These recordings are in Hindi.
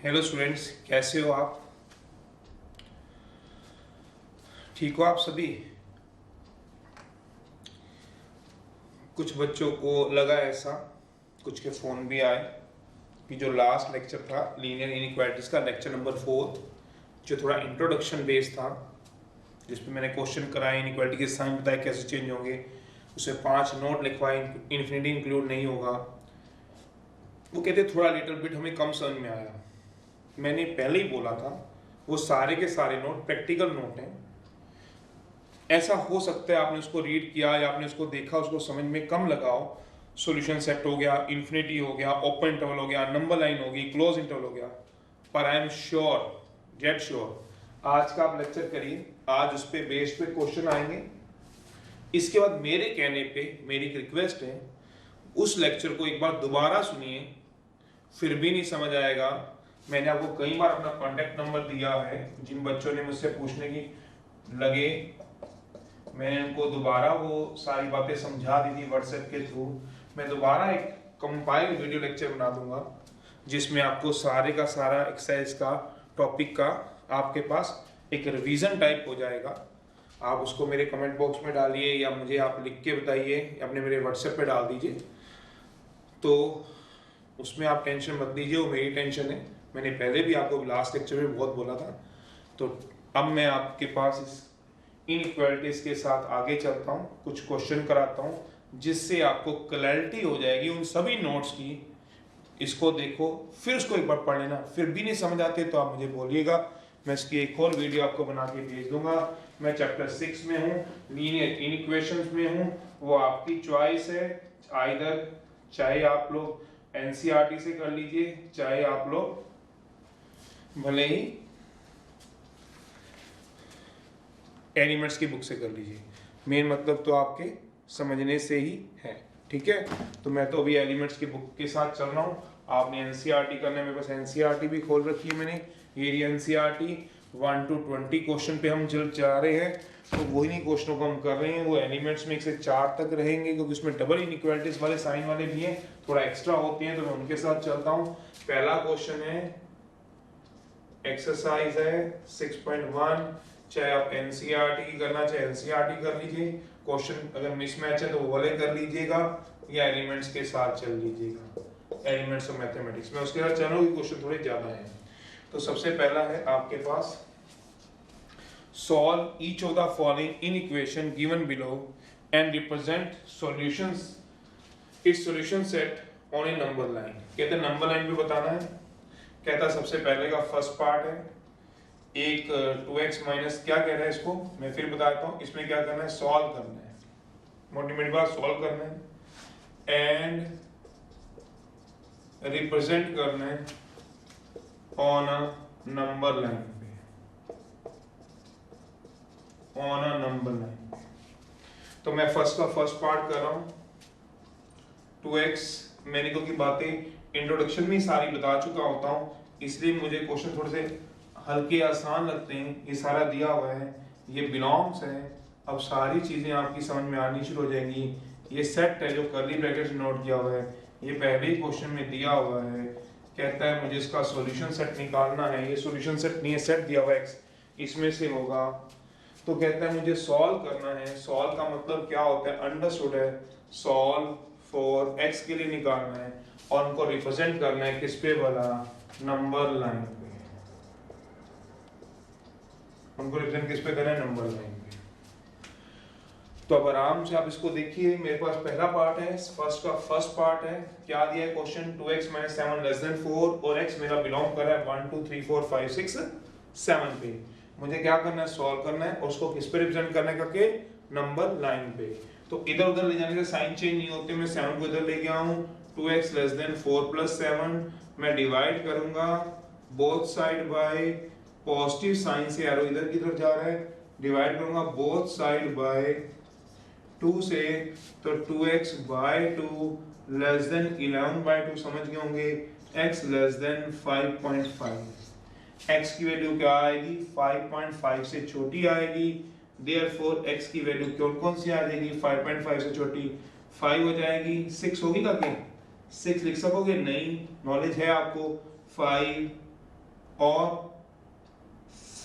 हेलो स्टूडेंट्स, कैसे हो आप? ठीक हो आप सभी? कुछ बच्चों को लगा ऐसा, कुछ के फ़ोन भी आए कि जो लास्ट लेक्चर था लीनियर इनइक्वालिटीज़ का लेक्चर नंबर 4, जो थोड़ा इंट्रोडक्शन बेस्ड था, जिसमें मैंने क्वेश्चन कराए, इनइक्वालिटी के साइन बताए कैसे चेंज होंगे, उसमें 5 नोट लिखवाए, इन्फिनिटी इंक्लूड नहीं होगा। वो कहते थोड़ा लिटिल बिट हमें कम समझ में आया। मैंने पहले ही बोला था वो सारे के सारे नोट प्रैक्टिकल नोट हैं। ऐसा हो सकता है आपने उसको रीड किया या आपने उसको देखा, उसको समझ में कम लगाओ। सॉल्यूशन सेट हो गया, इन्फिनिटी हो गया, ओपन इंटरवल हो गया, नंबर लाइन हो गई, क्लोज इंटरवल हो गया। पर I am sure, get sure, आज का आप लेक्चर करिए, आज उस पर बेस्ड पे क्वेश्चन आएंगे। इसके बाद मेरे कहने पे मेरी रिक्वेस्ट है, उस लेक्चर को एक बार दोबारा सुनिए। फिर भी नहीं समझ आएगा, मैंने आपको कई बार अपना कॉन्टेक्ट नंबर दिया है। जिन बच्चों ने मुझसे पूछने की लगे, मैंने उनको दोबारा वो सारी बातें समझा दी थी व्हाट्सएप के थ्रू। मैं दोबारा एक कंपाइल्ड वीडियो लेक्चर बना दूंगा जिसमें आपको सारे का सारा एक्सरसाइज का टॉपिक का आपके पास एक रिवीजन टाइप हो जाएगा। आप उसको मेरे कमेंट बॉक्स में डालिए या मुझे आप लिख के बताइए, अपने मेरे व्हाट्सएप पे डाल दीजिए। तो उसमें आप टेंशन मत लीजिए, वो मेरी टेंशन है। मैंने पहले भी आपको लास्ट लेक्चर में बहुत बोला था। तो अब मैं आपके पास इस इनइक्वालिटीज के साथ आगे चलता हूँ, कुछ क्वेश्चन कराता हूँ जिससे आपको क्लैरिटी हो जाएगी उन सभी नोट्स की। इसको देखो, फिर उसको एक बार पढ़ लेना। फिर भी नहीं समझ आते तो आप मुझे बोलिएगा, मैं इसकी एक और वीडियो आपको बना के भेज दूंगा। मैं चैप्टर 6 में हूँ, लीनियर इनइक्वेशंस में हूँ। वो आपकी चॉइस है, आइदर चाहे आप लोग एनसीईआरटी से कर लीजिए, चाहे आप लोग भले ही एनिमेट्स की बुक से कर लीजिए। मेन मतलब तो आपके समझने से ही है, ठीक है। तो मैं तो अभी एलिमेंट्स की बुक के साथ चल रहा हूँ। आपने एनसीईआरटी करना है, मेरे पास एनसीईआरटी भी खोल रखी है मैंने। ये एनसीईआरटी 1 to 20 क्वेश्चन पे हम चला रहे हैं। तो वही नहीं क्वेश्चनों को हम कर रहे हैं, वो एलिमेंट्स में 1 से 4 तक रहेंगे, क्योंकि उसमें डबल इनइक्वालिटीज वाले साइन वाले भी हैं, थोड़ा एक्स्ट्रा होते हैं, तो मैं उनके साथ चलता हूँ। पहला क्वेश्चन है, एक्सरसाइज है 6.1। चाहे आप एनसीईआरटी की करना, चाहे एनसीईआरटी कर लीजिए। क्वेश्चन अगर मिसमैच है तो वो वाले कर लीजिएगा, या एलिमेंट्स के साथ चल लीजिएगा, एलिमेंट्स ऑफ मैथमेटिक्स में उसके साथ चलो। क्वेश्चन थोड़े ज्यादा हैं। तो सबसे पहला है आपके पास, solve each of the following inequation given below and represent solutions its solution set on a number line. कहते हैं नंबर लाइन पे बताना है। कहता सबसे पहले का फर्स्ट पार्ट है, एक 2x माइनस क्या कह रहा है, इसको मैं फिर बताता हूँ। इसमें क्या करना है, सॉल्व करना है, मोटी बात सॉल्व करना है, एंड रिप्रेजेंट करना है ऑन अ नंबर लाइन पे, ऑन अ नंबर लाइन पे। तो मैं फर्स्ट पार्ट कर रहा हूँ। 2x मैंने क्योंकि बातें इंट्रोडक्शन में सारी बता चुका होता हूँ, इसलिए मुझे क्वेश्चन थोड़े से हल्के आसान लगते हैं। ये सारा दिया हुआ है, ये बिलोंग्स है। अब सारी चीजें आपकी समझ में आनी शुरू हो जाएंगी। ये सेट है जो कर्ली ब्रैकेट में नोट किया हुआ है, ये पहले ही क्वेश्चन में दिया हुआ है। कहता है मुझे इसका सॉल्यूशन सेट निकालना है। ये सॉल्यूशन सेट नहीं है, सेट दिया हुआ है, x इसमें से होगा। तो कहता है मुझे सॉल्व करना है। सॉल्व का मतलब क्या होता है, अंडरस्टूड है। सॉल्व फॉर x के लिए निकालना है और उनको रिप्रेजेंट करना है किस पे वाला, नंबर लाइन पे। उनको रिप्रेजेंट किस पे करना है, नंबर लाइन पे। तो अब आराम से आप इसको देखिए। मेरे पास पहला पार्ट है, फर्स्ट पार्ट है, क्या दिया है क्वेश्चन, 2x - 7 लेस देन 4 और x मेरा बिलोंग कर रहा है 1 2 3 4 5 6 7 पे। मुझे क्या करना है, सॉल्व करना है और उसको किस पे रिप्रेजेंट करना है, करके नंबर लाइन पे। तो इधर उधर ले जाने से साइन चेंज नहीं होते। मैं 7 को इधर ले गया हूँ, 2x लेस देन 4 प्लस 7 मैं डिवाइड करूंगा both side by positive sign से, एरो इधर की तरफ जा रहा है, डिवाइड करूंगा बोथ साइड बाय 2 से। तो 2x bye 2 less than 11 bye 2 समझ गए होंगे, x लेस देन 5.5। x की वैल्यू क्या आएगी, 5.5 से छोटी आएगी। देयरफॉर x की वैल्यू कौन सी आ जाएगी, 5.5 से छोटी 5 हो जाएगी। 6 होगी क्या, 6 लिख सकोगे, नहीं, नॉलेज है आपको। 5 और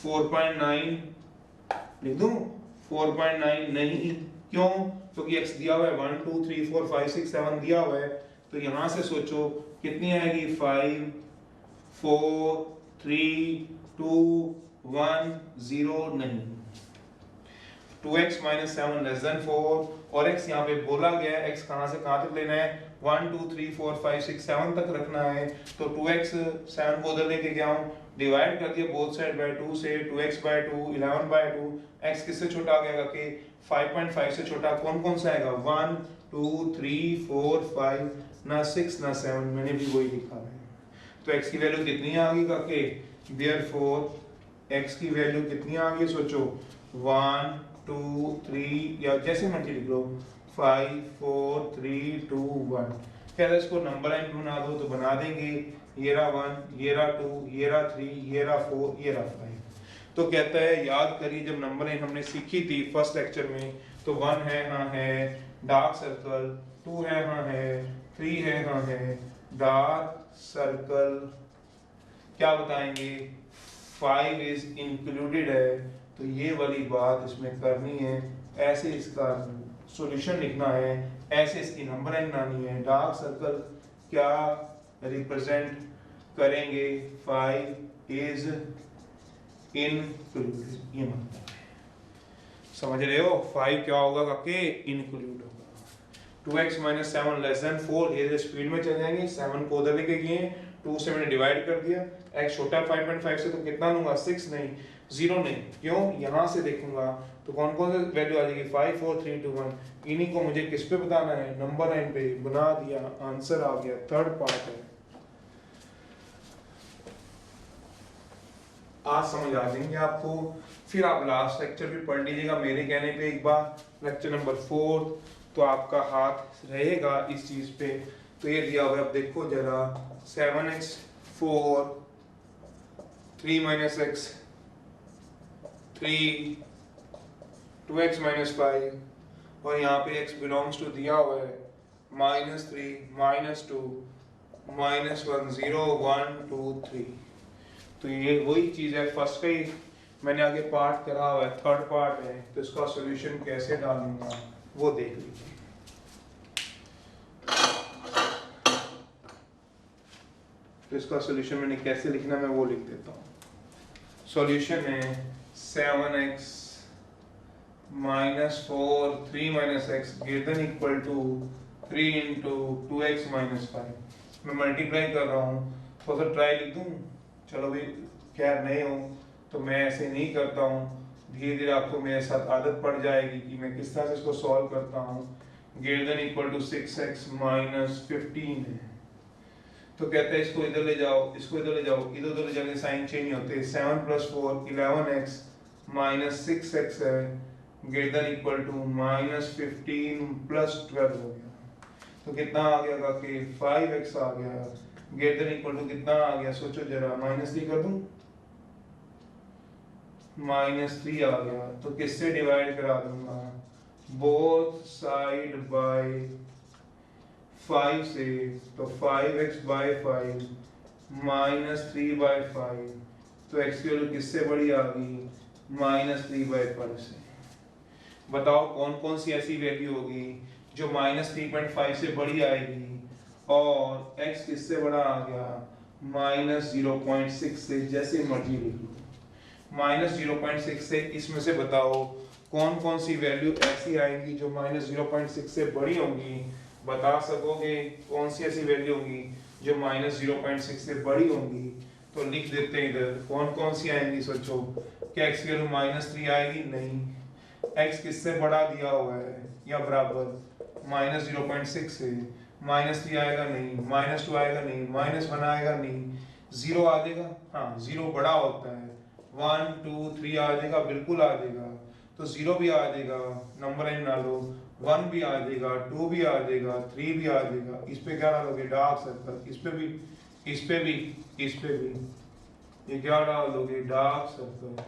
4.9 लिख दूं? 4.9 नहीं, क्यों? क्योंकि x दिया हुआ है 1 2 3 4 5 6 7 दिया हुआ है, तो यहां से सोचो कितनी आएगी 5 4 3 2 1 0 नहीं। 2x minus 7 less than 4 और x यहाँ पे बोला गया है x कहाँ से कहाँ तक लेना है 1 2 3 4 5 6 7 तक रखना है, तो 2x 7 को उधर लेके गया हूँ, डिवाइड कर दिया बोथ साइड बाय 2 से 2x बाय 2 11 बाय 2, x किससे छोटा आ गया कि 5.5 से छोटा कौन कौन सा आएगा 1 2 3 4 5, ना 6 ना 7, मैंने भी वही लिखा है। तो x की वैल्यू कितनी आ गई काके, देयरफॉर x की वैल्यू कितनी आ गई सोचो 1 2 3 या जैसे मर्जी लिख लो 5 4 3 2 1। क्या इसको नंबर लाइन बना दो तो बना देंगे, ये रहा 1 ये रहा 2 ये रहा 3 ये रहा 4 ये रहा 5। तो कहता है याद करिए जब नंबर लाइन हमने सीखी थी फर्स्ट लेक्चर में, तो 1 है हाँ है डार्क सर्कल, 2 है हाँ है, 3 है हाँ है डार्क सर्कल, क्या बताएंगे 5 इज इंक्लूडेड है, तो ये वाली बात इसमें करनी है, ऐसे इसका सॉल्यूशन लिखना है, ऐसे इसकी नंबर लाइन बनानी है। डार्क सर्कल क्या रिप्रेजेंट करेंगे 5 इज इंक्लूडेड, ये मतलब समझ रहे हो 5 क्या होगा काके इंक्लूड होगा। 2x minus 7 less than 4, ये स्पीड में चल जाएंगे, 7 को उधर लेके गए 2 से मैंने डिवाइड कर दिया, x छोटा 5.5 से तो कितना लूंगा 6 नहीं 0 नहीं, क्यों यहां से देखूंगा तो कौन कौन से वैल्यू आ जाएगी 5 4 3 2 1, इन्हीं को मुझे किस पे बताना है नंबर लाइन पे, बना दिया आंसर आ गया, थर्ड पार्ट है। आज समझ आ जाएंगे आपको, फिर आप लास्ट लेक्चर भी पढ़ लीजिएगा मेरे कहने पे एक बार, लेक्चर नंबर 4, तो आपका हाथ रहेगा इस चीज पे। तो ये दिया हुआ है, अब देखो जरा 7x 4 3 minus x 3 2x minus 5 और यहाँ पे x belongs to दिया हुआ है -3 -2 -1 0 1 2 3। तो ये वही चीज है, फर्स्ट का ही मैंने आगे पार्ट करा हुआ है, थर्ड पार्ट है, तो इसका सॉल्यूशन कैसे डालूंगा वो देख लीजिए। तो इसका सॉल्यूशन मैंने कैसे लिखना मैं वो लिख देता हूँ। सॉल्यूशन है 7x minus 4 3 minus x greater than equal to 3 into 2x minus 5। मैं मल्टीप्लाई कर रहा हूँ, थोड़ा सा ट्राई लिख दूँ, चलो भाई खैर नए हो तो मैं ऐसे नहीं करता हूँ, धीरे धीरे आपको मेरे साथ आदत पड़ जाएगी कि मैं किस तरह से इसको सॉल्व करता हूँ। Greater than equal to 6x minus 15 है, तो कहते हैं इसको इधर ले जाओ इसको इधर ले जाओ, इधर उधर ले जाने साइन चेंज होते, 7 + 4 11x minus 6x है ग्रेटर देन इक्वल टू -15 + 12 हो गया, तो कितना आ गया काके 5x आ गया, ग्रेटर देन इक्वल टू कितना आ गया सोचो जरा, -3 कर दूं, -3 आ गया, तो किससे डिवाइड करा दूंगा बोथ साइड बाय 5 से, तो 5x बाय 5 -3/5, तो x की वैल्यू किससे बड़ी आ गई -3/5 से। बताओ कौन कौन सी ऐसी वैल्यू होगी जो -3.5 से बड़ी आएगी और x किससे बड़ा आ गया -0.6 से, जैसे मर्जी लिख लो -0.6 से, इसमें से बताओ कौन कौन सी वैल्यू ऐसी आएंगी जो -0.6 से बड़ी होंगी, बता सकोगे कौन सी ऐसी वैल्यू होंगी जो -0.6 से बड़ी होंगी, तो लिख देते हैं इधर कौन कौन सी आएंगी। सोचो क्या x की वैल्यू -3 आएगी, नहीं, x किससे बड़ा दिया हुआ है या बराबर -0.6 से, -3 आएगा नहीं, -2 आएगा नहीं, -1 आएगा नहीं, 0 आ जाएगा, हाँ 0 बड़ा होता है, 1 2 3 आ जाएगा, बिल्कुल आ जाएगा, तो 0 भी आ जाएगा, नंबर लाइन बना लो, 1 भी आ जाएगा, 2 भी आ जाएगा, 3 भी आ जाएगा, इस पे क्या डालोगे डार्क सर्कल, इस पे भी इस पे भी इस पे भी, ये क्या डाल दोगे डार्क सर्कल।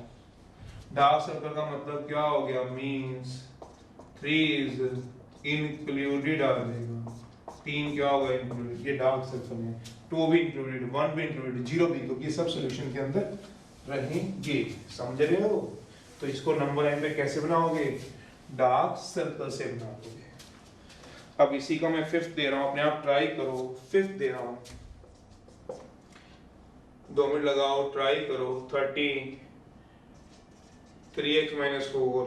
डार्क सर्कल का मतलब क्या हो गया, मींस 3 इज इंक्लूडेड आ जाएगा, 3 क्या होगा इंक्लूडेड, ये डार्क सर्कल है। 2 भी इंक्लूडेड, 1 भी इंक्लूडेड, 0 भी, क्योंकि सब सॉल्यूशन के अंदर रहेंगे। समझ रहे हो? तो इसको नंबर लाइन पे कैसे बनाओगे? डार्क सर्कल से बनाओगे। अब इसी का मैं फिफ्थ दे रहा हूं, अपने आप ट्राई करो। फिफ्थ दे रहा हूं, 2 मिनट लगाओ, ट्राई करो। 30 3x - 4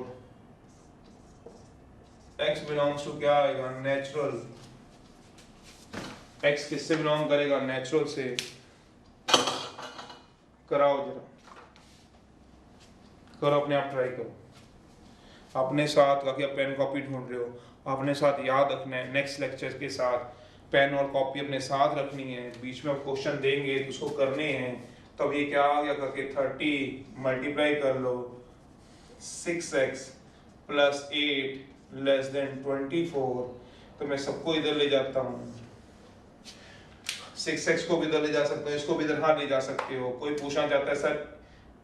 x बिलोंग्स टू क्या आएगा? नेचुरल। x किससे बिलोंग करेगा? नेचुरल से। कराओ जरा, करो, अपने आप ट्राई करो। अपने साथ का क्या पेन कॉपी ढूंढ रहे हो, अपने साथ याद रखना है। नेक्स्ट लेक्चर के साथ पेन और कॉपी अपने साथ रखनी है। बीच में क्वेश्चन देंगे तो उसको करने हैं। तब ये क्या आ गया करके 30 मल्टीप्लाई कर लो 6x + 8 < 24। तो मैं सबको इधर ले जाता हूँ, 6x को भी इधर ले जा सकते हो, इसको भी इधर हाँ ले जा सकते हो। कोई पूछना चाहता है सर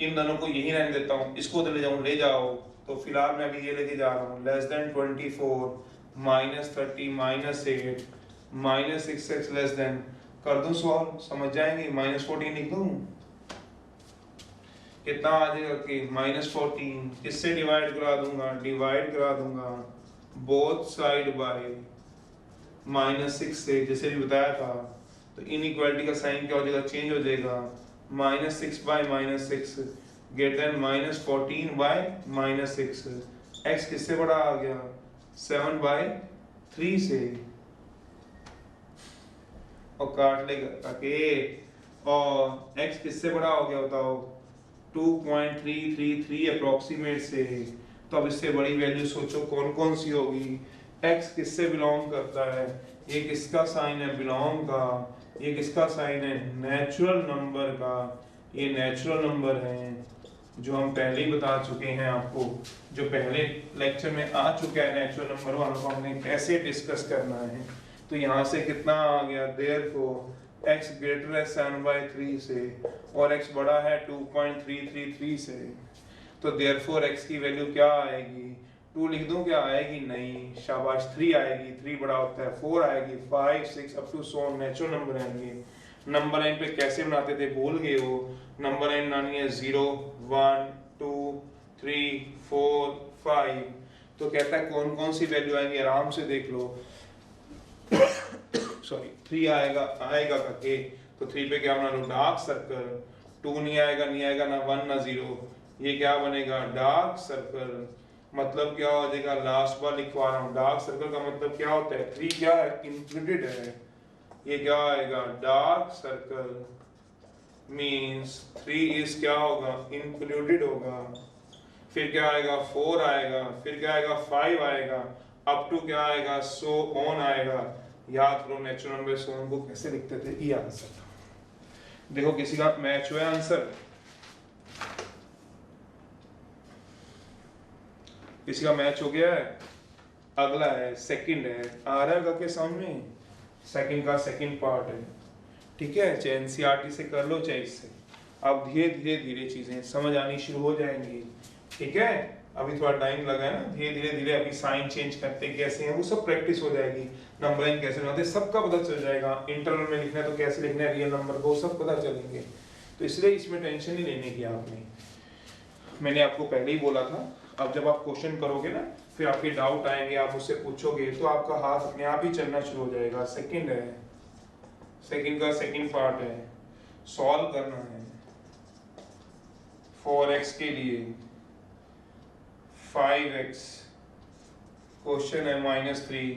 इन दोनों को यही रहने देता हूँ, इसको उधर ले जाऊँ, ले जाओ। तो फिलहाल मैं अभी ये लेके जा रहा हूँ, < 24 -30 -8 -6x कर दूं सॉल्व, समझ जाएंगे। -14 लिख दूं, कितना आ जाएगा कि -14 किससे डिवाइड करा दूंगा? डिवाइड करा दूंगा बोथ साइड बाय -6 से, जैसे भी बताया था। तो इनइक्वालिटी का साइन क्या हो जाएगा? चेंज हो जाएगा। -6 by -6 greater than -14 by -6। x किससे बड़ा आ गया? 7/3 से। और काट लेगा ताकि, और x किससे बड़ा हो गया बताओ? 2.333 अप्रोक्सीमेट से। तो अब इससे बड़ी वैल्यू सोचो कौन कौन सी होगी? x किससे बिलोंग करता है? ये किसका साइन है? बिलोंग का। ये किसका साइन है? नेचुरल नंबर का। ये नेचुरल नंबर है जो हम पहले ही बता चुके हैं आपको, जो पहले लेक्चर में आ चुका है। नेचुरल नंबर वालों को हमने कैसे डिस्कस करना है। तो यहाँ से कितना आ गया? देयरफॉर x ग्रेटर है 7/3 से और x बड़ा है 2.333 से। तो देयरफॉर x की वैल्यू क्या आएगी? 2 लिख दूं क्या? आएगी नहीं, शाबाश। 3 आएगी, 3 बड़ा होता है। 4 आएगी, 5 6 अप टू 100 नेचुरल नंबर आएंगे। नंबर लाइन पे कैसे बनाते थे भूल गए हो? नंबर लाइन बनानी है 0 1 2 3 4 5। तो कहता है कौन कौन सी वैल्यू आएंगी, आराम से देख लो। सॉरी 3 आएगा करके, तो 3 पे क्या बना लो? Dark circle. 2 नहीं आएगा ना 1 ना 0, ये क्या बनेगा? Dark circle. मतलब क्या हो जाएगा? लास्ट बार लिखवा रहा हूँ, डार्क सर्कल का मतलब क्या होता है? 3 क्या है? इंक्लूडेड है। ये क्या आएगा? डार्क सर्कल मींस 3 इज क्या होगा? इंक्लूडेड होगा। फिर क्या आएगा? 4 आएगा, फिर क्या आएगा? 5 आएगा, अप टू क्या आएगा? सो ऑन आएगा। याद करो नेचुरल नंबर सो ऑन को कैसे लिखते थे, ये आंसर था। देखो किसी का मैच हुआ आंसर, किसी का मैच हो गया है। अगला है सेकंड है, आ रहा है के सामने? सेकंड का सेकंड पार्ट है, ठीक है। चाहे एनसीईआरटी से कर लो चाहे इससे। अब धीरे धीरे चीजें समझ आनी शुरू हो जाएंगी, ठीक है। अभी थोड़ा टाइम लगा है ना, धीरे धीरे अभी साइन चेंज करते कैसे हैं वो सब प्रैक्टिस हो जाएगी। नंबरिंग कैसे बनाते सबका पता चल जाएगा। इंटरवल में लिखना है तो कैसे लिखना है, रियल नंबर को सब पता चलेंगे। तो इसलिए इसमें टेंशन नहीं लेने की आपने, मैंने आपको पहले ही बोला था। अब जब आप क्वेश्चन करोगे ना, फिर आपके डाउट आएंगे, आप उससे पूछोगे तो आपका हाथ अपने आप ही चलना शुरू हो जाएगा। सेकंड है, सेकंड का सेकंड पार्ट है, सॉल्व करना है। 4x के लिए 5x, क्वेश्चन है -3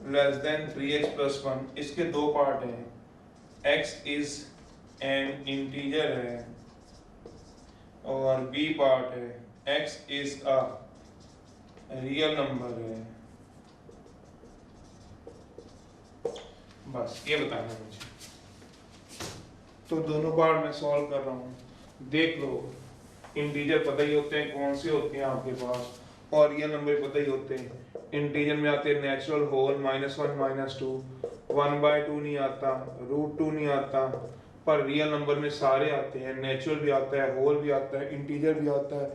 लेस देन 3x + 1। इसके दो पार्ट हैं, x इज एन इंटीजर है और b पार्ट है x is a real number है। बस ये बताना है मुझे। तो दोनों पार्ट मैं सॉल्व कर रहा हूँ, देख लो। इंटीजर पता ही होते हैं कौन से होते हैं आपके पास, और रियल नंबर पता ही होते हैं। इंटीजर में आते हैं नेचुरल होल -1 -2, 1/2 नहीं आता, √2 नहीं आता, पर रियल नंबर में सारे आते हैं। नेचुरल भी आता है, होल भी आता है, इंटीजर भी आता है,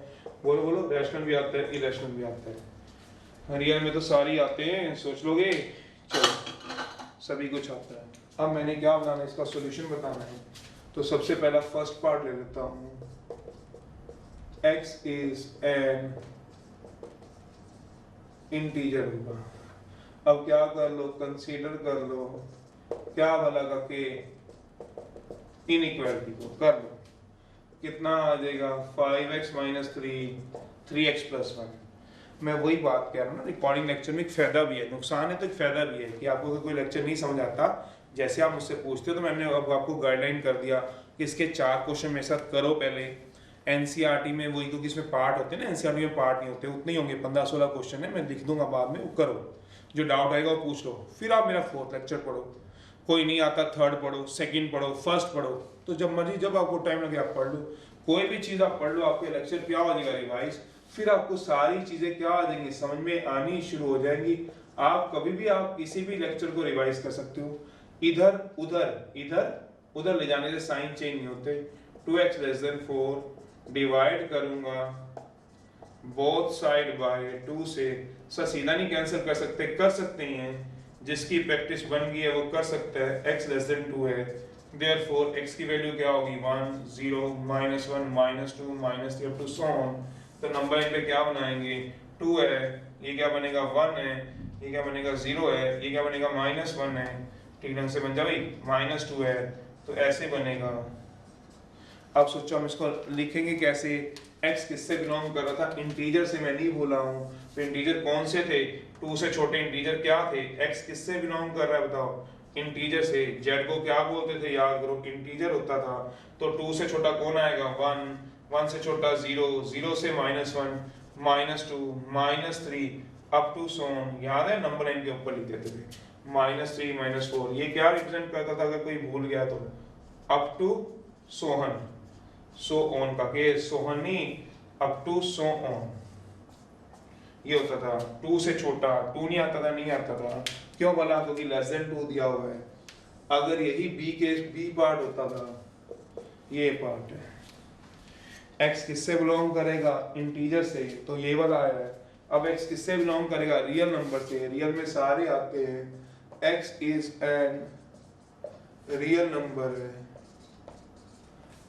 बोलो बोलो, रैशनल भी आता है, इरेशनल भी आता है। रियल में तो सारे आते हैं, सोच लोगे, चलो सभी कुछ आता है। अब मैंने क्या बनाना है, इसका सॉल्यूशन बताना है। तो सबसे पहला फर्स्ट पार्ट ले लेता हूँ, x इज एन इंटीजर होगा। अब क्या कर लो, कंसीडर कर लो, क्या भला करके इनइक्वालिटी को कर लो, कितना आ जाएगा 5x माइनस 3x प्लस 1। मैं वही बात कह रहा हूँ ना, रिकॉर्डिंग लेक्चर में एक फायदा भी है, नुकसान है तो एक फायदा भी है कि आपको अगर कोई लेक्चर नहीं समझ आता, जैसे आप मुझसे पूछते हो तो मैंने अब आपको गाइडलाइन कर दिया कि इसके 4 क्वेश्चन मेरे साथ करो पहले। एनसीईआरटी में वही, क्योंकि इसमें पार्ट होते हैं ना, एनसीईआरटी में पार्ट नहीं होते, उतने ही होंगे, 15-16 क्वेश्चन है, मैं लिख दूंगा बाद में, वो करो, जो डाउट आएगा वो पूछ लो, फिर आप मेरा 4th लेक्चर पढ़ो। कोई नहीं आता 3rd पढ़ो, 2nd पढ़ो, 1st पढ़ो, तो जब मर्जी जब आपको टाइम लगे आप पढ़ लो, कोई भी चीज़ आप पढ़ लो, आपके लेक्चर क्या हो जाएगा रिवाइज, फिर आपको सारी चीज़ें क्या आ जाएंगी, समझ में आनी शुरू हो जाएंगी। आप कभी भी आप किसी भी लेक्चर को रिवाइज कर सकते हो, इधर उधर ले जाने से साइन चेंज नहीं होते। 2x लेस देन 4 डिवाइड करूंगा बोथ साइड बाय 2 से, सर सीधा नहीं कैंसिल कर सकते, कर सकते हैं, जिसकी प्रैक्टिस बन गई है वो कर सकता है। x लेस देन 2 है, देयरफॉर x की वैल्यू क्या होगी 1 0 -1 -2 -3 अप टू सो ऑन। तो नंबर लाइन पे क्या बनाएंगे, 2 है, ये क्या बनेगा 1 है, ये क्या बनेगा 0 है, ये क्या बनेगा -1 है, ठीक ढंग से बन जा भाई, -2 है, तो ऐसे बनेगा। अब सोचो हम इसको लिखेंगे कैसे, x किससे बिलोंग कर रहा था, इंटीजर से, मैं नहीं बोला हूँ, तो इंटीजर कौन से थे, 2 से छोटे इंटीजर क्या थे, x किससे बिलोंग कर रहा है बताओ, इंटीजर से। z को क्या बोलते थे, याद करो, इंटीजर होता था, तो 2 से छोटा कौन आएगा 1, 1 से छोटा 0, 0 से -1 -2 -3 अप टू सो ऑन, याद है नंबर लाइन के ऊपर लिख देते थे, -3 -4, ये क्या रिप्रेजेंट करता था, अगर कोई भूल गया तो, अप टू सोहन, सो ऑन का के सोहनी अप टू सो ऑन, ये होता था। 2 से छोटा, 2 नहीं आता था, नहीं आता था, क्यों बोला, क्योंकि लेस देन 2 दिया हुआ है। अगर यही बी पार्ट होता था, ये पार्ट है, x किससे बिलोंग करेगा, इंटीजर से, तो ये वाला आया है। अब x किससे बिलोंग करेगा, रियल नंबर से, रियल में सारे आते हैं, x is an real number है,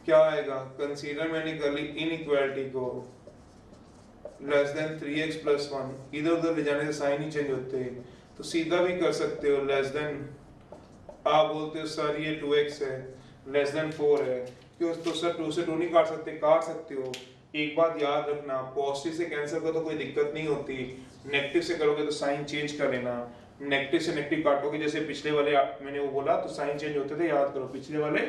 क्या आएगा, कंसीडर मैंने कर ली इनइक्वालिटी को, लेस देन 3x प्लस 1, इधर उधर ले जाने से साइन ही चेंज होते हैं, तो सीधा भी कर सकते हो, लेस देन, आप बोलते हो सर ये 2x है, लेस देन 4 है, क्यों, तो सर 2 से 2 नहीं काट सकते, काट सकते हो। एक बात याद रखना, पॉजिटिव से कैंसिल करो तो कोई दिक्कत नहीं होती, नेगेटिव से करोगे तो साइन चेंज कर लेना, नेगेटिव से नेगेटिव काटोगे, जैसे पिछले वाले मैंने वो बोला तो साइन चेंज होते थे, याद करो पिछले वाले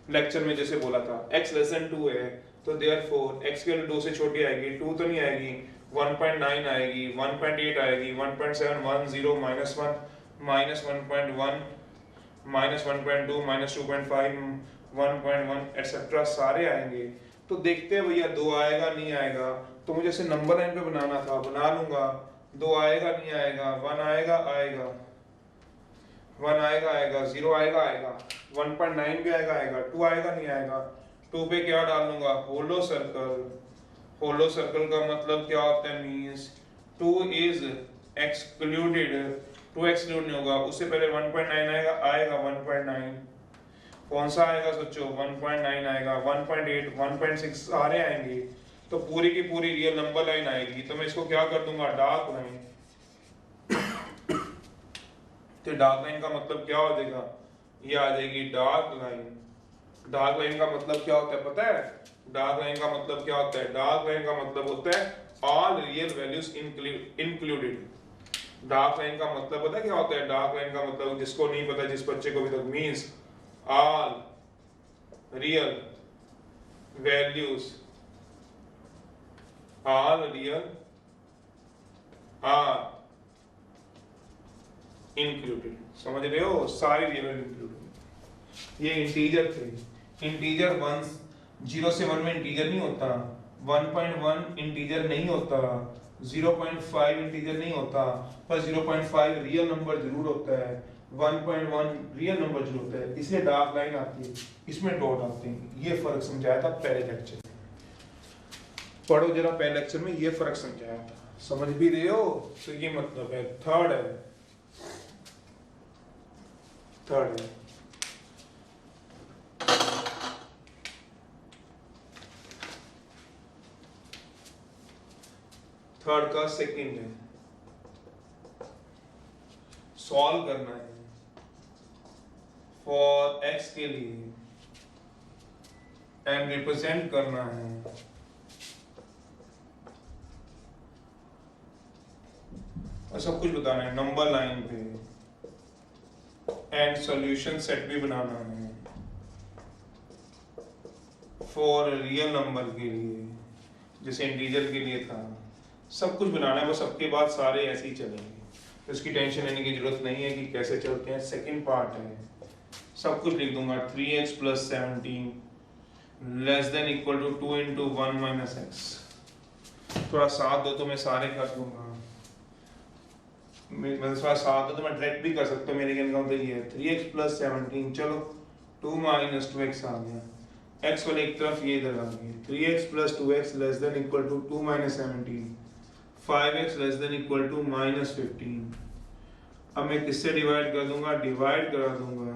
लेक्चर में जैसे बोला था। x लेस देन 2 है, तो देयरफॉर x की वैल्यू 2 से छोटी आएगी, 2 तो नहीं आएगी, 1.9 आएगी, 1.8 आएगी, 1.7 1 0 -1 -1.1 -1.2 -2.5 1.1 एटसेट्रा सारे आएंगे। तो देखते हैं भैया 2 आएगा नहीं आएगा, तो मुझे जैसे नंबर लाइन पे बनाना था, बना लूंगा, 2 आएगा नहीं आएगा, 1 आएगा आएगा, 1 आएगा आएगा, 0 आएगा आएगा, 1.9 भी आएगा आएगा, 2 आएगा नहीं आएगा, 2 पे क्या डाल लूंगा, होलो सर्कल। होलो सर्कल का मतलब क्या होता है, मींस 2 इज एक्सक्लूडेड, 2 एक्सक्लूड नहीं होगा, उससे पहले 1.9 आएगा आएगा, 1.9 कौन सा आएगा सोचो, 1.9 आएगा, 1.8 1.6 सारे आएंगे, तो पूरी की पूरी रियल नंबर लाइन आएगी। तो मैं इसको क्या कर दूंगा, डार्क लाइन। तो डार्क लाइन का मतलब क्या हो जाएगा, ये आ जाएगी डार्क लाइन। डार्क लाइन का मतलब क्या होता है पता है, डार्क लाइन का मतलब क्या होता है, डार्क लाइन का मतलब होता है all real values included. Dark line का मतलब पता है क्या होता है, डार्क लाइन का मतलब, जिसको नहीं पता, जिस बच्चे को भी तक, means all real values, all real are included, समझ रहे हो, सारे रियल इंक्लूडेड। ये इंटीजर थे, इंटीजर 1 0 से 1 में इंटीजर नहीं होता, 1.1 इंटीजर नहीं होता, 0.5 इंटीजर नहीं होता, पर 0.5 रियल नंबर जरूर होता है, 1.1 रियल नंबर जरूर होता है, इसलिए डार्क लाइन आती है, इसमें डॉट आते हैं। ये फर्क समझाया था पहले लेक्चर में, पढ़ो जरा, पहले लेक्चर में ये फर्क समझाया था, समझ भी रहे हो, तो ये मतलब है। थर्ड है थर्ड का सेकंड है, सॉल्व करना है फॉर x के लिए एंड रिप्रेजेंट करना है और सब कुछ बताना है नंबर लाइन पे एंड सॉल्यूशन सेट भी बनाना है फॉर रियल नंबर के लिए, जैसे इंटीजर के लिए था। सब कुछ बनाना है, बस सबके बाद सारे ऐसे ही चलेंगे, तो इसकी टेंशन लेने की जरूरत नहीं है कि कैसे चलते हैं। सेकंड पार्ट है, सब कुछ लिख दूंगा 3x + 17 less than equal to 2 × 1 - x। थोड़ा साथ दो तो मैं सारे कर दूंगा, मैं थोड़ा साथ दो तो मैं डायरेक्ट भी कर सकता हूँ। मेरे कहने का मतलब ये है 3x + 17, चलो 2 - 2x आ गया, x वाले एक तरफ ये इधर आ गई, 3x + 2x less than equal to 2 - 17, 5x less than equal to -15। अब मैं किससे डिवाइड कर दूंगा, डिवाइड करा दूंगा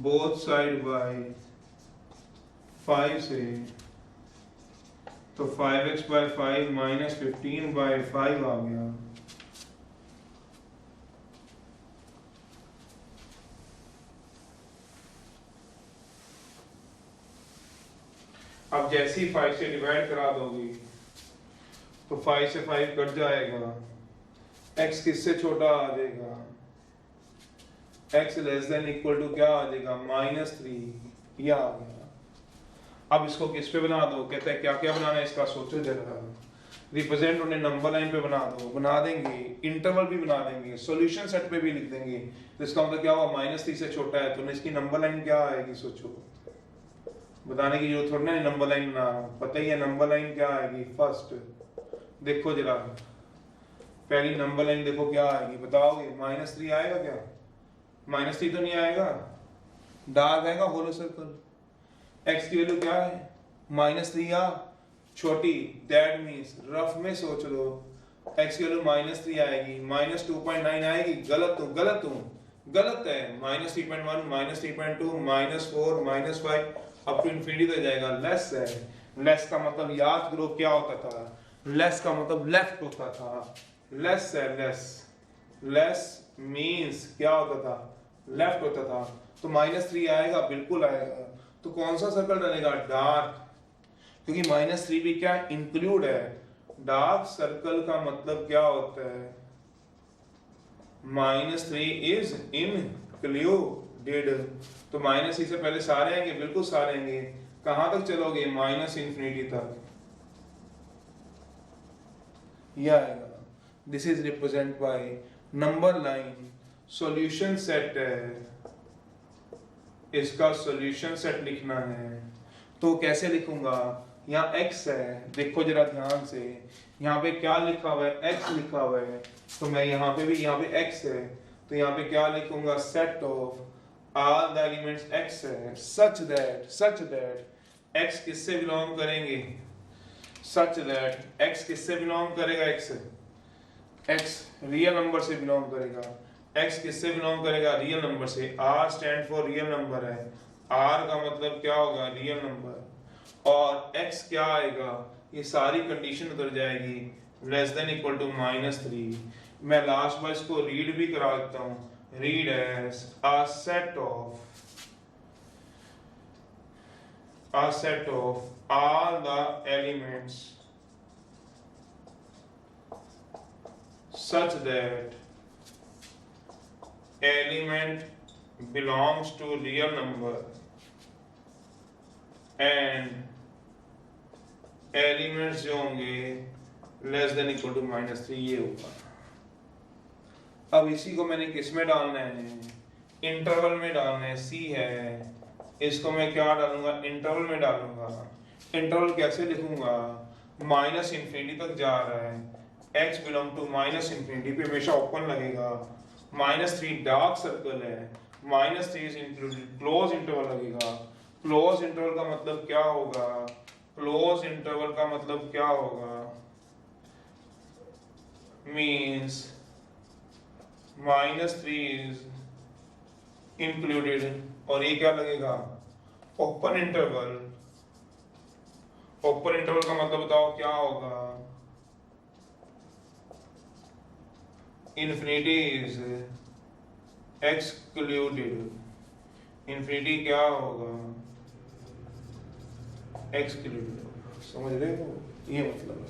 बोथ साइड बाय 5 से, तो 5x / 5 -15/5 आ गया। अब जैसे ही 5 से डिवाइड करा दोगी तो 5 से 5 कट जाएगा, x किससे छोटा आ जाएगा, x less than equal to क्या आ जाएगा -3, यह आ गया। अब इसको किस पे बना दो, कहते हैं क्या क्या बनाना है इसका, सोचो जरा। रिप्रेजेंट उन्हें नंबर लाइन पे बना दो, बना देंगे, इंटरवल भी बना देंगे, सॉल्यूशन सेट पे भी लिख देंगे। तो इसका मतलब क्या हुआ, -3 से छोटा है, तो इसकी नंबर लाइन क्या आएगी, सोचो। बताने की जरूरत थोड़ी ना, नंबर लाइन बना रहा हूं, पता ही है नंबर लाइन क्या आएगी। फर्स्ट देखो जरा, पहली नंबर लाइन देखो क्या आएगी, बताओगे। -3 आएगा क्या, -3 तो नहीं आएगा, डार्क आएगा होलो सर्कल। x की वैल्यू क्या है -3 या छोटी, दैट मींस रफ में सोच लो x की वैल्यू -3 आएगी, -2.9 आएगी, गलत हूं गलत हूं, गलत है। -3.1 -3.2 -4 -5 अप टू इंफिनिटी तक जाएगा, लेस है। लेस का मतलब याद करो क्या होता था, लेस का मतलब लेफ्ट होता था, लेस है लेस, लेस मींस क्या होता था, लेफ्ट होता था। तो -3 आएगा, बिल्कुल आएगा। तो कौन सा सर्कल डलेगा, डार्क, क्योंकि -3 भी क्या इंक्लूड है। डार्क सर्कल का मतलब क्या होता है, -3 इज इंक्लूडेड। तो -3 से पहले सारे आएंगे, बिल्कुल सारे आएंगे। कहां तक चलोगे, -∞ तक, यह आएगा। This is represent by number line. Solution set है, इसका सॉल्यूशन सेट लिखना है, तो कैसे लिखूंगा। यहाँ x है, देखो जरा ध्यान से, यहाँ पे क्या लिखा हुआ है, x लिखा हुआ है, तो मैं यहाँ पे भी, यहाँ पे x है, तो यहाँ पे क्या लिखूंगा, set of all the elements x है, सच दैट x किससे बिलोंग करेंगे, सच दैट x किससे बिलोंग करेगा, x रियल नंबर से बिलोंग करेगा। x किससे बिलोंग करेगा, रियल नंबर से। r stand for real number है, r का मतलब क्या होगा, रियल नंबर। और x क्या आएगा, ये सारी कंडीशन उतर जाएगी, लेस देन इक्वल टू -3। मैं लास्ट बार इसको रीड भी करा देता हूँ, read as a set of all the elements such that element belongs to real number and elements जो होंगे लेस देन इक्वल टू -3, ये होगा। अब इसी को मैंने किस में डालना है, इंटरवल में डालना है, C है, इसको मैं क्या डालूंगा, इंटरवल में डालूंगा। इंटरवल कैसे लिखूंगा, -∞ तक जा रहा है, x बिलोंग टू -∞ पे हमेशा ओपन लगेगा, -3 डार्क सर्कल है, -3 इज इंक्लूडेड, क्लोज इंटरवल लगेगा। क्लोज इंटरवल का मतलब क्या होगा, क्लोज इंटरवल का मतलब क्या होगा, मींस -3 इज इंक्लूडेड, और ये क्या लगेगा, ओपन इंटरवल। ओपन इंटरवल का मतलब बताओ क्या होगा, इन्फिनिटी इज एक्सक्लूडेड, इन्फिनिटी क्या होगा, एक्सक्लूडेड, समझ रहे हो, ये मतलब है।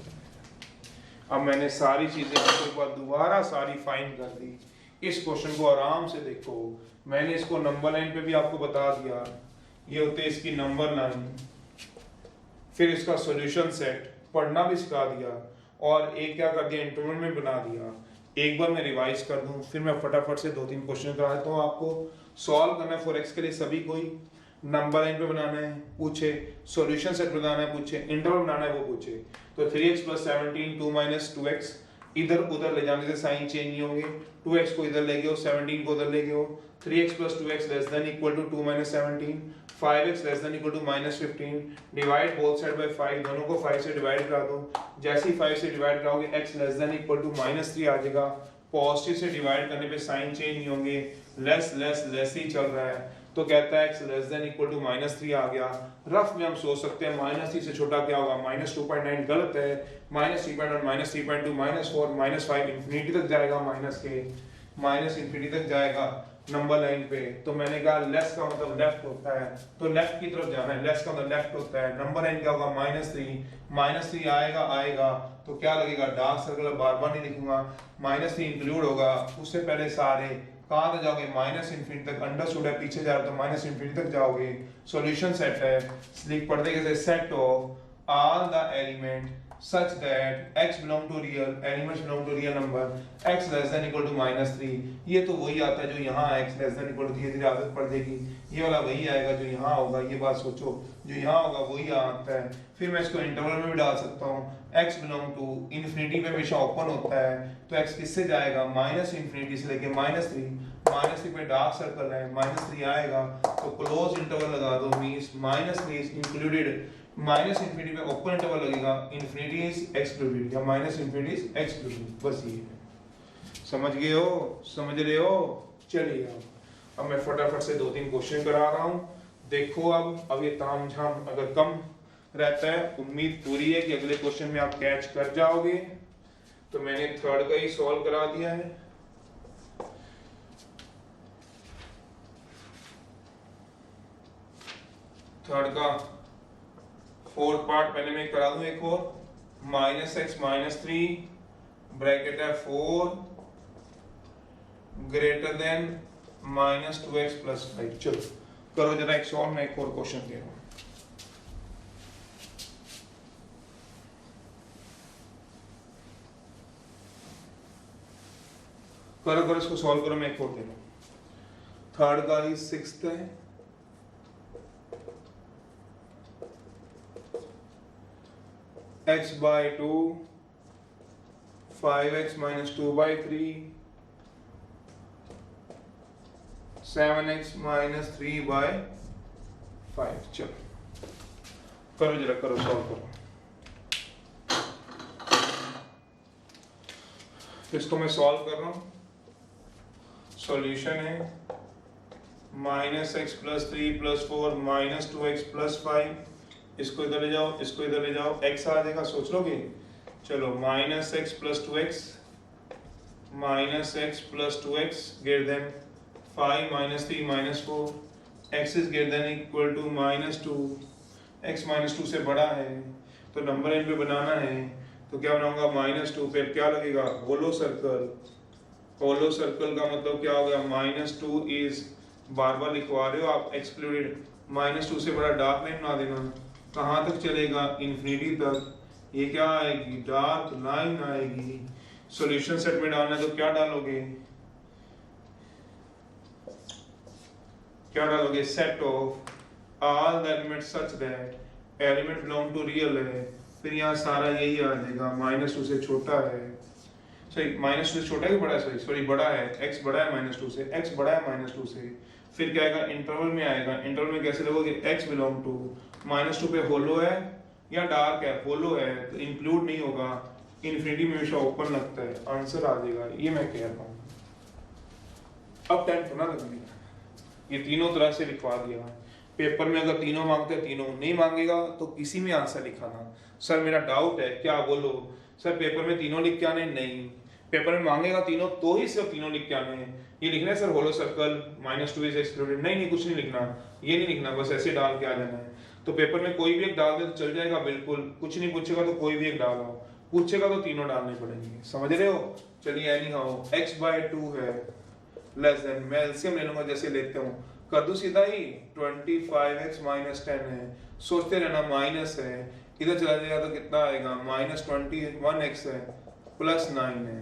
अब मैंने सारी चीजें एक बार दोबारा सारी फाइंड कर दी। इस क्वेश्चन को आराम से देखो, मैंने इसको नंबर लाइन पे भी आपको बता दिया, ये होते हैं इसकी नंबर लाइन, फिर इसका सॉल्यूशन सेट पढ़ना भी सिखा दिया, और एक क्या कर दिया, इंटरवल में बना दिया। एक बार मैं रिवाइज कर दूं, फिर मैं फटाफट से 2-3 क्वेश्चन करा देता हूँ आपको। सॉल्व करना है फॉर एक्स के लिए सभी को ही, नंबर लाइन पे बनाना है पूछे, सॉल्यूशन सेट बनाना है पूछे, इंटरवल बनाना है वो पूछे। तो 3x + 17 2 - 2x, इधर उधर ले जाने से साइन चेंज नहीं होंगे, 2x को इधर ले गए हो, 17 को उधर ले गए हो, 3x + 2x <= 2 - 17, 5x <= -15, divide both side bye 5, दोनों को 5 से डिवाइड करा दो, जैसे ही 5 से डिवाइड कराओगे x <= -3 आ जाएगा, पॉजिटिव से डिवाइड करने पे साइन चेंज नहीं होंगे, लेस लेस लेस ही चल रहा है, तो कहता है x <= -3 आ गया। रफ में हम सोच सकते हैं -3 से छोटा क्या होगा, -2.9 गलत है, -3.1 -3.2 -4 -5 इंफिनिटी तक जाएगा, माइनस के माइनस इंफिनिटी तक जाएगा नंबर लाइन पे। तो मैंने कहा लेस का मतलब लेफ्ट होता है, तो लेफ्ट की तरफ जाना है, लेस का मतलब लेफ्ट होता है, नंबर लाइन क्या होगा, -3 आएगा आएगा, तो क्या लगेगा, डार्क सर्कल, बार बार नहीं लिखूंगा, -3 इंक्लूड होगा, उससे पहले सारे कहाँ तक जाओगे, -इंफिनिटी तक, अंडरस्टूड है पीछे जा रहे तो -इंफिनिटी तक जाओगे। सॉल्यूशन सेट है, लिख पढ़ते कैसे, set of all the element such that x belong to real, elements belong to real number, x <= -3, ये तो वही आता है जो यहाँ x <= धीरे धीरे आदत पड़ जाएगी, ये वाला वही आएगा जो यहाँ होगा, ये बात सोचो, जो यहाँ होगा वही आता है। फिर मैं इसको इंटरवल में भी डाल सकता हूँ, x belong to इन्फिनिटी में हमेशा ओपन होता है, तो x किससे जाएगा, -इंफिनिटी से लेके -3 पे डार्क सर्कल है, -3 आएगा, तो क्लोज इंटरवल लगा दो, मींस -3 इंक्लूडेड, -इंफिनिटी पे ओपन इंटरवल लगेगा, इंफिनिटी इज एक्सक्लूडेड या -इंफिनिटी इज एक्सक्लूडेड, बस ये है। समझ गए हो, समझ रहे हो, चलिए अब मैं फटाफट से 2-3 क्वेश्चन करा रहा हूँ। देखो अब ये तामझाम अगर कम रहता है, उम्मीद पूरी है कि अगले क्वेश्चन में आप कैच कर जाओगे। तो मैंने थर्ड का ही सॉल्व करा दिया है, थर्ड का फोर्थ पार्ट पहले मैं करा दूं एक और, -x -3 ब्रैकेट है 4 ग्रेटर देन -2x + 5। चलो करो जरा एक सॉल्व, मैं एक और क्वेश्चन दे रहा हूं, करो इसको सॉल्व करो, मैं एक और दे रहा हूं। थर्ड का ही सिक्स्थ है, x/2 5x - 2/3 7x - 3/5। चलो करो जरा, करो सॉल्व करो, इसको मैं सॉल्व कर रहा हूं। सॉल्यूशन है -x + 3 + 4 -2x + 5, इसको इधर ले जाओ, इसको इधर ले जाओ, x आ जाएगा, सोच लोगे। चलो -x + 2x -x + 2x greater than 5 - 3 - 4, x is greater than equal to -2, x -2 से बड़ा है, तो नंबर लाइन पे बनाना है, तो क्या बनाऊंगा, -2 पे क्या लगेगा, होलो सर्कल, होलो सर्कल का मतलब क्या हो गया, -2 इज, बार बार लिखवा रहे हो आप, एक्सक्लूडेड, -2 से बड़ा डार्क लाइन बना देना, कहाँ तक चलेगा, इन्फिनिटी तक, ये क्या आएगी, डार्क लाइन आएगी। सॉल्यूशन सेट में डालना है तो क्या डालोगे, set of all the elements such that element belong to real है, फिर यहाँ सारा यही आ जाएगा, -2 से छोटा है, सॉरी -2 से छोटा ही बड़ा है, सॉरी बड़ा है, x बड़ा है -2 से, x बड़ा है -2 से, फिर क्या आएगा, इंटरवल में आएगा, इंटरवल में कैसे लगोगे, x बिलोंग टू -2 पे होलो है या डार्क है, होलो है तो इंक्लूड नहीं होगा, इन्फिनिटी में हमेशा ओपन लगता है, आंसर आ जाएगा, ये मैं कह रहा हूँ। अब टाइम थोड़ा लगेगा, ये तीनों तरह से लिखवा दिया, पेपर में अगर तीनों मांगते हैं, तीनों नहीं मांगेगा तो किसी में आंसर लिखाना। सर मेरा डाउट है, क्या बोलो, सर पेपर में तीनों लिख के आने, नहीं, पेपर में मांगेगा तीनों तो ही सिर्फ तीनों लिख के आने हैं। ये लिखना है sir hollow circle -2 is excluded, नहीं कुछ नहीं लिखना, ये नहीं लिखना, बस ऐसे डाल के आ जाना है। तो पेपर में कोई भी एक डाल दे तो चल जाएगा बिल्कुल, कुछ नहीं पूछेगा तो कोई भी एक डाल आओ, पूछेगा तो तीनों डालने पड़ेंगे, समझ रहे हो। चलिए एनी हाउ x/2 है लेस देन, मैं एलसीएम ले लूंगा जैसे लेते हूँ, कर दूं सीधा ही 25x - 10 है, सोचते रहना माइनस है, इधर चला जाएगा तो कितना आएगा -21x है प्लस 9 है।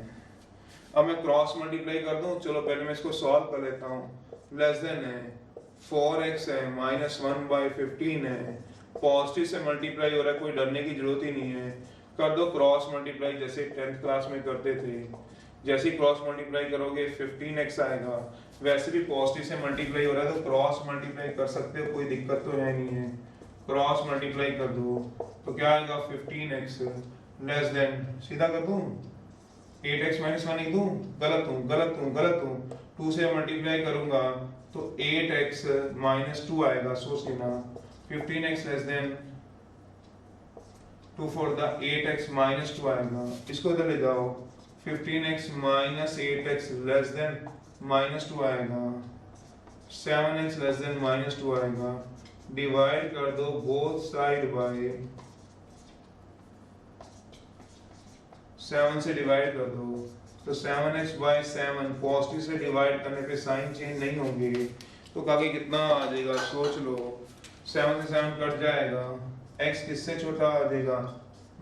अब मैं क्रॉस मल्टीप्लाई कर दूं, चलो पहले मैं इसको सॉल्व कर लेता हूँ। लेस देन है 4x है -1/15 है, पॉजिटिव से मल्टीप्लाई हो रहा है, कोई डरने की जरूरत ही नहीं है। कर दो क्रॉस मल्टीप्लाई जैसे 10th क्लास में करते थे, जैसे ही क्रॉस मल्टीप्लाई करोगे 15x आएगा। वैसे भी पॉजिटिव से मल्टीप्लाई हो रहा है तो क्रॉस मल्टीप्लाई कर सकते हो, कोई दिक्कत तो है नहीं है। क्रॉस मल्टीप्लाई कर दो तो क्या आएगा 15x लेस देन, सीधा कर दूं 8x - 1 लिख दूं, गलत हूं 2 से मल्टीप्लाई करूंगा तो 8x - 2 आएगा, सोच लेना 15x लेस देन 2 4 8x - 2 आएगा। इसको इधर ले जाओ 15x - 8x लेस देन -2 आएगा, 7x लेस देन -2 आएगा। डिवाइड कर दो बोथ साइड बाय 7 से डिवाइड कर दो तो 7x/7, पॉजिटिव से डिवाइड करने पे साइन चेंज नहीं होंगे तो काफी कितना आ जाएगा सोच लो, 7 से 7 कट जाएगा, x किससे छोटा आ जाएगा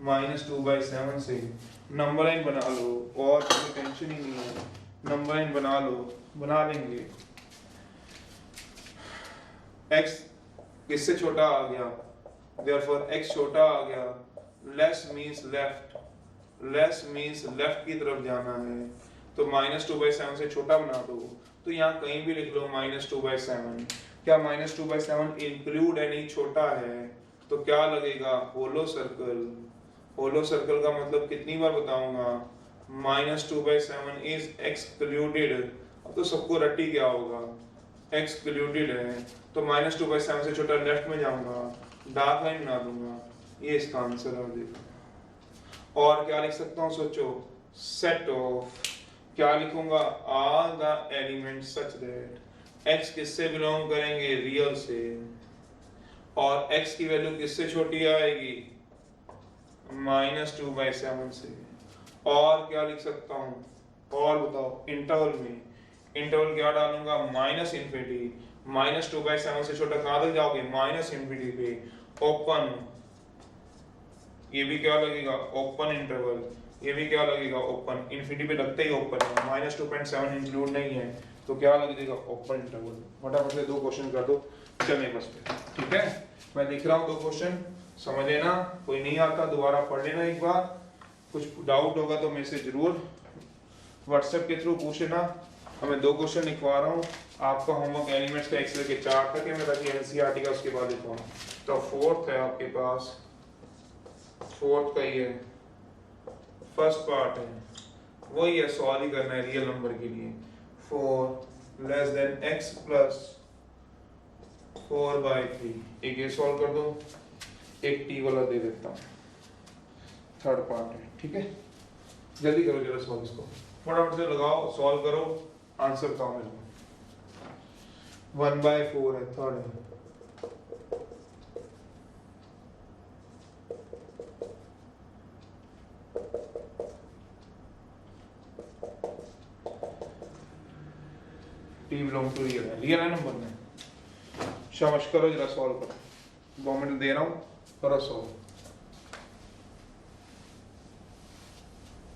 -2/7 से। नंबर लाइन बना लो और कोई टेंशन ही नहीं है, नंबर लाइन बना लो, बना लेंगे। x किससे छोटा आ गया, therefore x छोटा आ गया, less means left, less means left की तरफ जाना है तो -2/7 से छोटा बना दो। तो यहाँ कहीं भी लिख लो -2/7, क्या -2/7 इंक्लूड है नहीं छोटा है तो क्या लगेगा होलो सर्कल। होलो सर्कल का मतलब कितनी बार बताऊंगा, -2/7 इज एक्सक्लूडेड। अब तो सबको रट्टी क्या होगा, एक्सक्लूडेड है तो -2/7 से छोटा लेफ्ट में जाऊंगा, डार्क लाइन बना दूंगा, ये इसका आंसर आ जाएगा। और क्या लिख सकता हूँ सोचो, सेट ऑफ, क्या लिखूंगा all the elements such that x किससे बिलोंग करेंगे, रियल से, और x की वैल्यू किससे छोटी आएगी -2/7 से। और क्या लिख सकता हूँ, और बताओ इंटरवल में, इंटरवल क्या डालूंगा -∞, -2/7 से छोटा कहाँ तक जाओगे -∞ पे, ओपन, ये भी क्या लगेगा ओपन इंटरवल, ये भी क्या लगेगा ओपन, इन्फिनिटी पे लगते ही ओपन है, -2/7 इंक्लूड नहीं है तो क्या लगेगा ओपन इंटरवल। फटाफट से 2 क्वेश्चन कर दो, चलने बस पे, ठीक है। मैं लिख रहा हूँ 2 क्वेश्चन, समझ लेना, कोई नहीं आता दोबारा पढ़ लेना एक बार, कुछ डाउट होगा तो मेरे से जरूर व्हाट्सएप के थ्रू पूछ लेना। मैं 2 क्वेश्चन लिखवा रहा हूँ, आपका होमवर्क एलिमेंट्स का एक्सेल के 4 तक है, मैं ताकि एनसीईआरटी का उसके बाद लिखवाऊँ। तो 4th है आपके पास, 4th का ही है, फर्स्ट पार्ट है, वही है, सॉल्व ही करना है रियल नंबर के लिए। 4 लेस देन x प्लस 4/3, एक ये सॉल्व कर दो, एक t वाला दे देता हूँ, 3rd पार्ट है, ठीक है। जल्दी करो जरा सॉल्व इसको, फटाफट से लगाओ, सॉल्व करो, आंसर कहाँ मिलेगा। 1/4 है, 3rd है। t बिलोंग टू रियल है, रियल है नंबर में, शाबाश, करो जरा सॉल्व करो, 2 मिनट दे रहा हूँ, करो सॉल्व।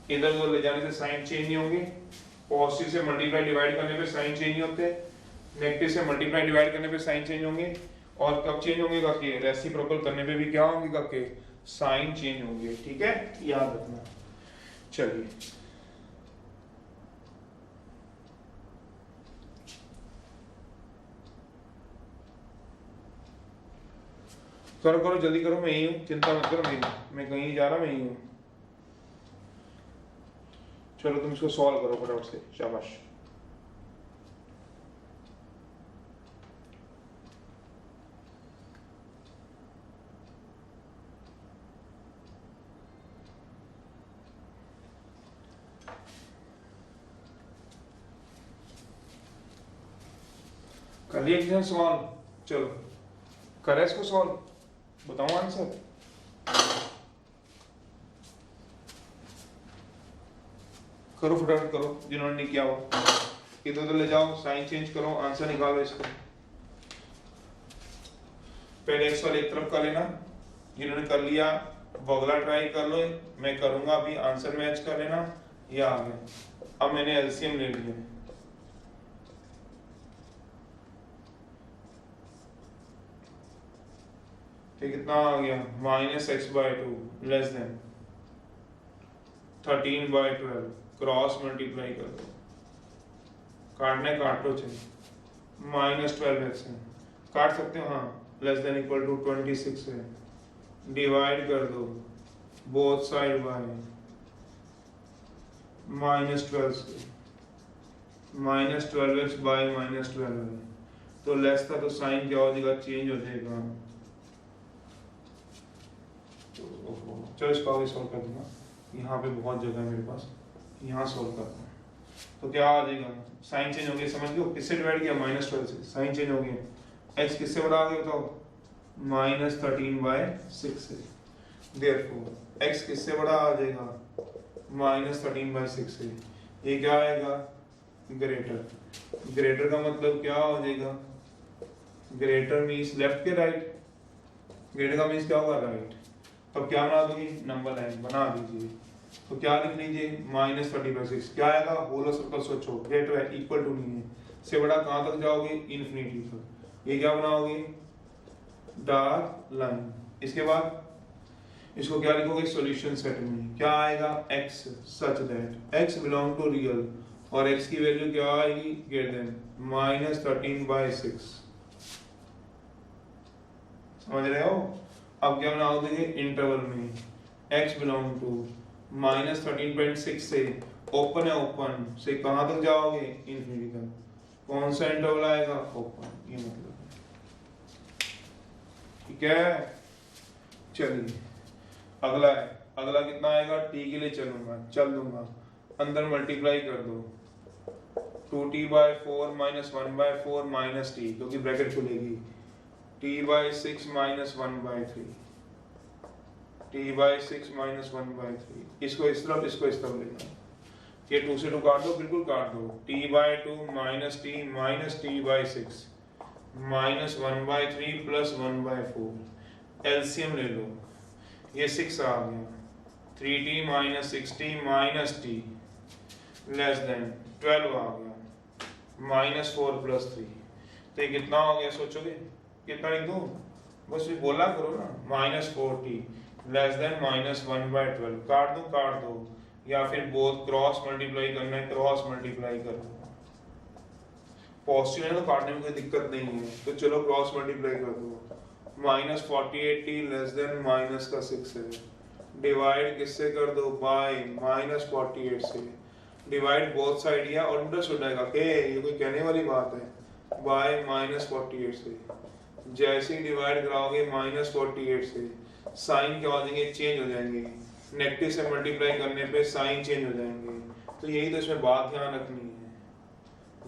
इधर उधर ले जाने से साइन चेंज नहीं होंगे, पॉजिटिव से मल्टीप्लाई डिवाइड करने पे साइन चेंज नहीं होते, नेगेटिव से मल्टीप्लाई डिवाइड करने पे साइन चेंज होंगे, और कब चेंज होंगे काके, रेसिप्रोकल करने पे भी क्या होंगे काके, साइन चेंज होंगे, ठीक है, याद रखना। चलिए करो करो जल्दी करो, मैं यही हूँ, चिंता मत करो, मैं कहीं नहीं जा रहा, मैं यही हूँ। चलो तुम इसको सॉल्व करो फटाफट से, शाबाश। कर लिया किसी ने सॉल्व? चलो करे इसको सॉल्व, बताओ आंसर। करो फटाफट करो, जिन्होंने नहीं किया वो इधर उधर ले जाओ, साइन चेंज करो, आंसर निकालो इसको। पहले x वाले एक तरफ कर लेना, जिन्होंने कर लिया वो अगला ट्राई कर लो, मैं करूंगा अभी, आंसर मैच कर लेना। ये आ गया, अब मैंने एलसीएम ले लिया, तो कितना आ गया -x/2 less than 13/12, cross multiply कर दो, काटने काट लो, चाहिए -12x है, काट सकते हो, हाँ, लेस देन इक्वल टू 26 है, डिवाइड कर दो बोथ साइड बाय -12 से, -12x बाय -12 है, तो लेस था तो साइन क्या हो जाएगा, चेंज हो जाएगा। चलो इसको आगे सॉल्व कर दूंगा, यहाँ पे बहुत जगह है मेरे पास, यहाँ सॉल्व करता हूँ। तो क्या आ जाएगा, साइन चेंज हो गया, समझ लो किससे डिवाइड किया, -12 से, साइन चेंज हो गया, x किससे बड़ा आ गया बताओ, -13/6 से, देयरफॉर x किससे बड़ा आ जाएगा, -13/6 से, ये क्या आएगा, ग्रेटर। ग्रेटर का मतलब क्या हो जाएगा, ग्रेटर मींस लेफ्ट के राइट, ग्रेटर का मींस क्या होगा, राइट। तो क्या बना दोगे, नंबर लाइन बना दीजिए, तो क्या लिख लीजिए, -30/6, क्या आएगा, होलो सर्कल सोचो, ग्रेटर है, इक्वल टू नहीं है, से बड़ा कहां तक जाओगे, इन्फिनिटी तक, ये क्या बनाओगे, डार्क लाइन। इसके बाद इसको क्या लिखोगे, सॉल्यूशन सेट में क्या आएगा, x such that x belong to real, और x की वैल्यू क्या आएगी, ग्रेटर देन -13/6, समझ रहे हो। अब क्या बना देंगे, इंटरवल में x बिलोंग टू -13.6 से, ओपन है, ओपन से कहां तक जाओगे, इन्फिनिटी तक, कौन सा इंटरवल आएगा, ओपन, ये मतलब ठीक है। चलिए अगला है, अगला कितना आएगा, t के लिए चल दूंगा, अंदर मल्टीप्लाई कर दो, 2t/4 -1/4 -t, क्योंकि ब्रैकेट खुलेगी, t/6 -1/3, t/6 -1/3, इसको इस तरफ, इसको इस तरफ लेना, ये 2 से 2 काट दो, बिल्कुल काट दो, t/2 -t -t/6 -1/3 + 1/4, एलसीएम ले लो, ये 6 आ गया, 3t - 6t - t less than 12 आ गया, -4 + 3, तो ये कितना हो गया, सोचोगे कितना लिख दो, बस भी बोला करो ना, -4t लेस देन -1/12, काट दो, या फिर बोथ क्रॉस मल्टीप्लाई करना है, क्रॉस मल्टीप्लाई कर दो, पॉजिटिव है तो काटने में कोई दिक्कत नहीं है, तो चलो क्रॉस मल्टीप्लाई कर दो, -48t लेस देन -6 है, डिवाइड किससे कर दो, बाय -48 से, डिवाइड बोथ साइड, या और उल्टा सुनाएगा के, ये कोई कहने वाली बात है, बाय -48 से, जैसे ही डिवाइड कराओगे -48 से, साइन क्या हो जाएंगे, चेंज हो जाएंगे, नेगेटिव से मल्टीप्लाई करने पे साइन चेंज हो जाएंगे, तो यही तो इसमें बात ध्यान रखनी है।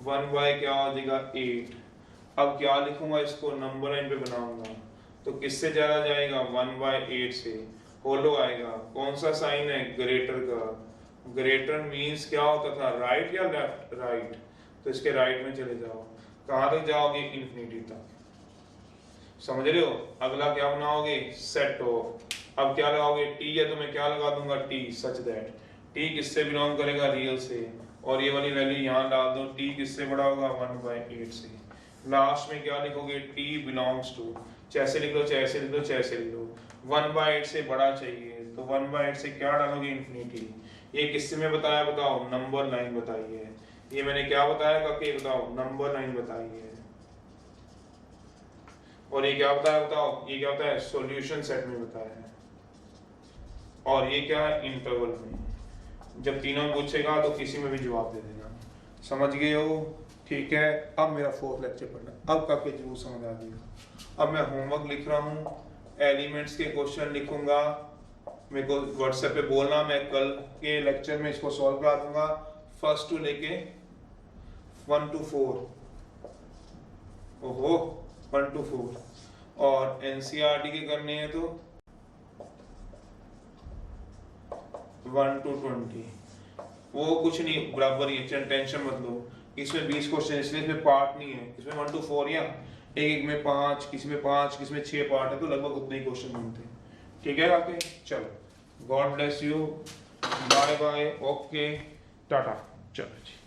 1 क्या हो जाएगा, 8, अब क्या लिखूंगा, इसको नंबर लाइन पे बनाऊंगा, तो किससे ज्यादा जाएगा, 1/8 से, होलो आएगा, कौन सा साइन है, ग्रेटर का, ग्रेटर मींस क्या होता था, राइट या लेफ्ट, राइट, तो इसके राइट में चले जाओ, कहां तक जाओगे, इन्फिनिटी तक, समझ रहे हो। अगला क्या बनाओगे, सेट ऑफ, अब क्या लगाओगे, t है तो मैं क्या लगा दूंगा, t सच दैट t किससे बिलोंग करेगा, रियल से, और ये वाली वैल्यू यहाँ डाल दो, t किससे बड़ा होगा, 1/8 से, लास्ट में क्या लिखोगे, t बिलोंग्स टू, जैसे लिख लो, जैसे लिख लो, जैसे लिख लो, 1/8 से बड़ा चाहिए, तो 1/8 से क्या डालोगे, इन्फिनिटी, ये किससे में बताया, बताओ, नंबर लाइन बताई है, ये मैंने क्या बताया, काके बताओ, नंबर लाइन बताई है, और ये क्या होता है, बताओ, ये क्या होता है, सॉल्यूशन सेट में बताया है, और ये क्या है, इंटरवल में, जब तीनों में पूछेगा तो किसी में भी जवाब दे देना, समझ गए हो, ठीक है। अब मेरा 4th लेक्चर पढ़ना, अब काफी जरूर समझ आ गया। अब मैं होमवर्क लिख रहा हूँ, एलिमेंट्स के क्वेश्चन लिखूंगा, मेरे को व्हाट्सएप पे बोलना, मैं कल के लेक्चर में इसको सॉल्व करा दूंगा, 1 to लेके 1 to 4, ओहो 1 to 4, और एनसीईआरटी के करने हैं तो 1 to 20। वो कुछ नहीं, बराबर ही है, टेंशन मत लो। इसमें 20 क्वेश्चन, इसलिए इसमें पार्ट नहीं है, इसमें 1 to 4 या एक में 5, किसी में 5, किसी में 6 पार्ट है, तो लगभग उतने ही क्वेश्चन बनते हैं। ठीक है आपके, चलो God bless you, bye bye, okay, tata, चलो जी।